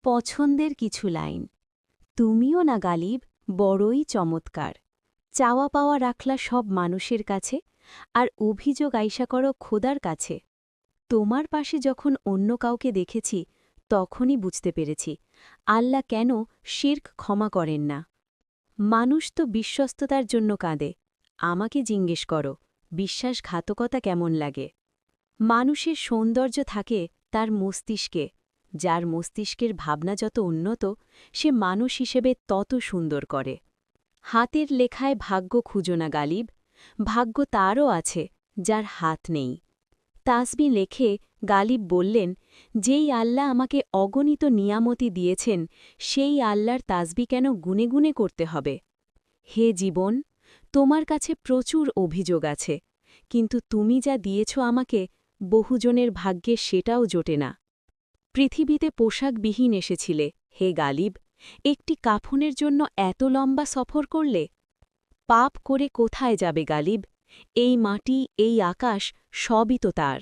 পছন্দের কিছু লাইন। তুমিও না গালিব, বড়ই চমৎকার। চাওয়া পাওয়া রাখলা সব মানুষের কাছে, আর অভিযোগ আইসা করো খোদার কাছে। তোমার পাশে যখন অন্য কাউকে দেখেছি, তখনই বুঝতে পেরেছি আল্লাহ কেন শির্ক ক্ষমা করেন না। মানুষ তো বিশ্বস্ততার জন্য কাঁদে, আমাকে জিজ্ঞেস করো বিশ্বাসঘাতকতা কেমন লাগে। মানুষের সৌন্দর্য থাকে তার মস্তিষ্কে, যার মস্তিষ্কের ভাবনা যত উন্নত, সে মানুষ হিসেবে তত সুন্দর করে। হাতের লেখায় ভাগ্য খুঁজো না গালিব, ভাগ্য তারও আছে যার হাত নেই। তাসবি লেখে গালিব বললেন, যেই আল্লাহ আমাকে অগণিত নিয়ামতি দিয়েছেন, সেই আল্লাহর তাসবি কেন গুনে গুনে করতে হবে। হে জীবন, তোমার কাছে প্রচুর অভিযোগ আছে, কিন্তু তুমি যা দিয়েছ আমাকে, বহুজনের ভাগ্যে সেটাও জোটে না। পৃথিবীতে পোশাকবিহীন এসেছিলে, হে গালিব, একটি কাফনের জন্য এত লম্বা সফর করলে। পাপ করে কোথায় যাবে গালিব, এই মাটি এই আকাশ সবই তো তার।